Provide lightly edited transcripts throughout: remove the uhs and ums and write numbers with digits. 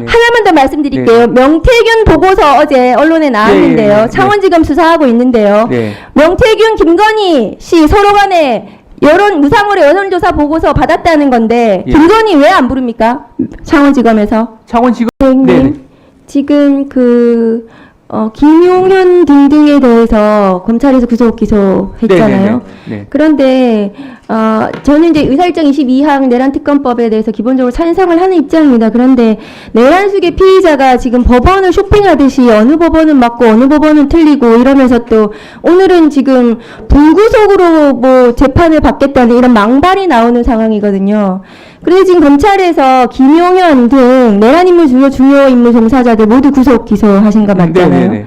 하나만 더 말씀드릴게요. 명태균 보고서 어제 언론에 나왔는데요. 창원지검 수사하고 있는데요. 명태균, 김건희 씨 서로 간에 무상으로 여론조사 보고서 받았다는 건데 김건희 왜 안 부릅니까? 창원지검에서. 창원지검. 지금 김용현 등등에 대해서 검찰에서 구속 기소했잖아요. 그런데 저는 이제 의사일정 22항 내란 특검법에 대해서 기본적으로 찬성을 하는 입장입니다. 그런데 내란숙의 피의자가 지금 법원을 쇼핑하듯이 어느 법원은 맞고 어느 법원은 틀리고 이러면서 또 오늘은 지금 불구속으로 뭐 재판을 받겠다는 이런 망발이 나오는 상황이거든요. 그런데 지금 검찰에서 김용현 등 내란 인물 중요 인물 종사자들 모두 구속 기소하신 거 맞잖아요.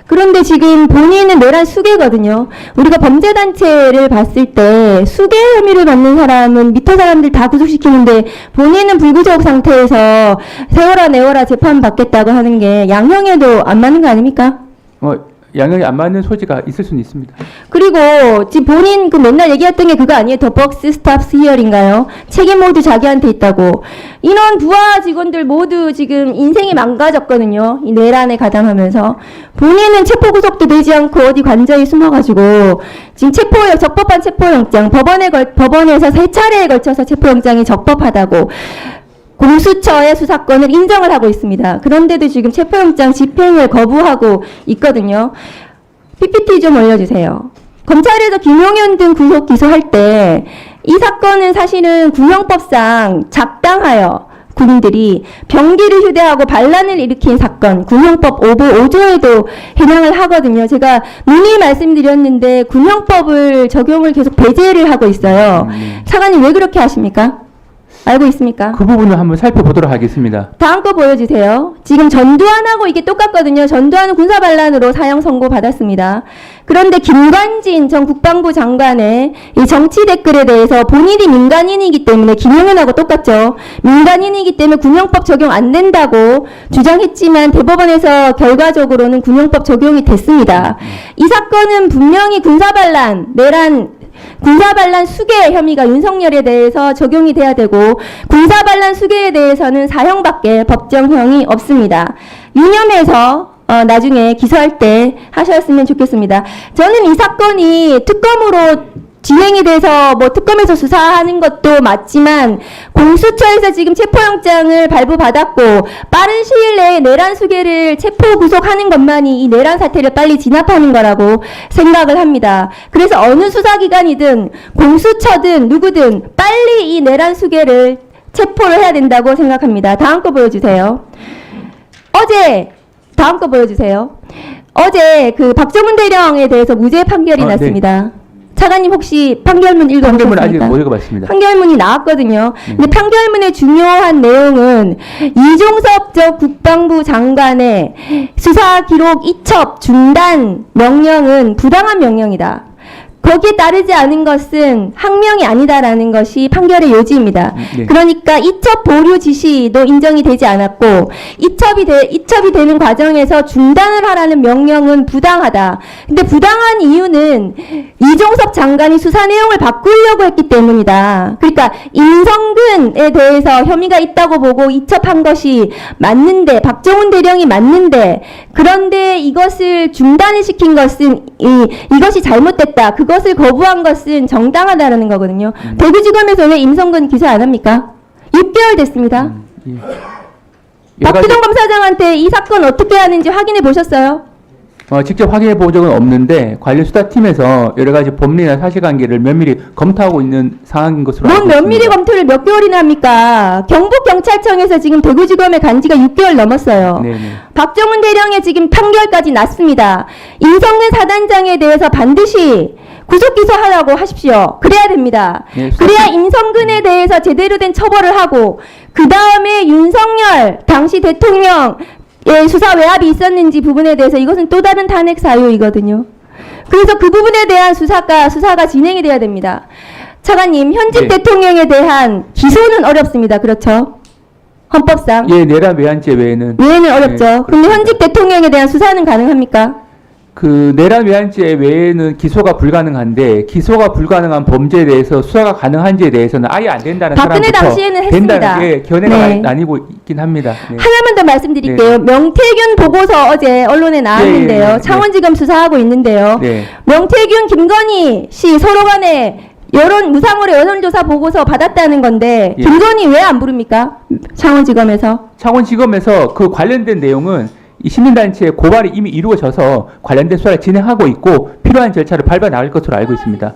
그런데 지금 본인은 내란 수괴거든요. 우리가 범죄단체를 봤을 때 수괴 혐의를 받는 사람은 밑에 사람들 다 구속시키는데 본인은 불구속 상태에서 세워라 내워라 재판 받겠다고 하는 게 양형에도 안 맞는 거 아닙니까? 양형이 안 맞는 소지가 있을 수는 있습니다. 그리고 지금 본인 맨날 얘기했던 게 그거 아니에요? The box stops here인가요? 책임 모두 자기한테 있다고. 인원 부하 직원들 모두 지금 인생이 망가졌거든요. 이 내란에 가담하면서. 본인은 체포 구속도 되지 않고 어디 관저에 숨어가지고 지금 적법한 체포영장 법원에서 3차례에 걸쳐서 체포영장이 적법하다고 공수처의 수사권을 인정을 하고 있습니다. 그런데도 지금 체포영장 집행을 거부하고 있거든요. PPT 좀 올려주세요. 검찰에서 김용현 등 구속 기소할 때 이 사건은 사실은 군형법상 작당하여 군인들이 병기를 휴대하고 반란을 일으킨 사건, 군형법 5조에도 해당을 하거든요. 제가 누누이 말씀드렸는데 군형법을 적용을 계속 배제를 하고 있어요. 차관님 왜 그렇게 하십니까? 알고 있습니까? 그 부분을 한번 살펴보도록 하겠습니다. 다음 거 보여주세요. 지금 전두환하고 이게 똑같거든요. 전두환은 군사반란으로 사형 선고 받았습니다. 그런데 김관진 전 국방부 장관의 이 정치 댓글에 대해서 본인이 민간인이기 때문에 김용현하고 똑같죠. 민간인이기 때문에 군형법 적용 안 된다고 주장했지만 대법원에서 결과적으로는 군형법 적용이 됐습니다. 이 사건은 분명히 군사반란, 군사반란 수괴 혐의가 윤석열에 대해서 적용이 돼야 되고 군사반란 수괴에 대해서는 사형밖에 법정형이 없습니다. 유념해서 나중에 기소할 때 하셨으면 좋겠습니다. 저는 이 사건이 특검으로 진행이 돼서 특검에서 수사하는 것도 맞지만 공수처에서 지금 체포영장을 발부받았고 빠른 시일 내에 내란 수괴를 체포 구속하는 것만이 이 내란 사태를 빨리 진압하는 거라고 생각을 합니다. 그래서 어느 수사기관이든 공수처든 누구든 빨리 이 내란 수괴를 체포를 해야 된다고 생각합니다. 다음 거 보여주세요. 다음 거 보여주세요. 어제 그 박정훈 대령에 대해서 무죄 판결이 났습니다. 차관님 혹시 판결문 읽어보셨습니까? 판결문 아직 못 읽어봤습니다. 판결문이 나왔거든요. 근데 판결문의 중요한 내용은 이종섭 전 국방부 장관의 수사 기록 이첩 중단 명령은 부당한 명령이다. 거기에 따르지 않은 것은 항명이 아니다라는 것이 판결의 요지입니다. 그러니까 이첩 보류 지시도 인정이 되지 않았고 이첩이 되는 과정에서 중단을 하라는 명령은 부당하다. 근데 부당한 이유는 이종섭 장관이 수사 내용을 바꾸려고 했기 때문이다. 그러니까 임성근에 대해서 혐의가 있다고 보고 이첩한 것이 맞는데 박정훈 대령이 맞는데 그런데 이것을 중단을 시킨 것은 이것이 잘못됐다. 그것을 거부한 것은 정당하다라는 거거든요. 대구지검에서 왜 임성근 기소 안 합니까? 6개월 됐습니다. 박수동 검사장한테 이 사건 어떻게 하는지 확인해 보셨어요? 직접 확인해 본 적은 없는데 관련 수사팀에서 여러 가지 법리나 사실관계를 면밀히 검토하고 있는 상황인 것으로 알고 있습니다. 면밀히 검토를 몇 개월이나 합니까? 경북경찰청에서 지금 대구지검에 간 지가 6개월 넘었어요. 박정훈 대령의 지금 판결까지 났습니다. 임성근 사단장에 대해서 반드시 구속 기소하라고 하십시오. 그래야 됩니다. 그래야 임성근에 대해서 제대로 된 처벌을 하고 그 다음에 윤석열 당시 대통령 수사 외압이 있었는지 부분에 대해서 이것은 또 다른 탄핵 사유이거든요. 그래서 그 부분에 대한 수사가 진행이 돼야 됩니다. 차관님, 현직 대통령에 대한 기소는 어렵습니다. 그렇죠? 헌법상. 내란 외환죄 외에는 어렵죠. 그런데 현직 대통령에 대한 수사는 가능합니까? 그 내란 외환죄 외에는 기소가 불가능한데 기소가 불가능한 범죄에 대해서 수사가 가능한지에 대해서는 아예 안 된다는 박근혜 사람부터 당시에는 했습니다. 된다는 게 견해가 네. 많이 나뉘고 있긴 합니다. 네. 하나만 더 말씀드릴게요. 명태균 보고서 어제 언론에 나왔는데요. 예, 예, 예. 창원지검 수사하고 있는데요. 네. 명태균, 김건희 씨 서로 간에 무상으로 여론조사 보고서 받았다는 건데 예. 김건희 왜 안 부릅니까? 창원지검에서. 창원지검에서 그 관련된 내용은 이 시민단체의 고발이 이미 이루어져서 관련된 수사를 진행하고 있고 필요한 절차를 밟아 나갈 것으로 알고 있습니다.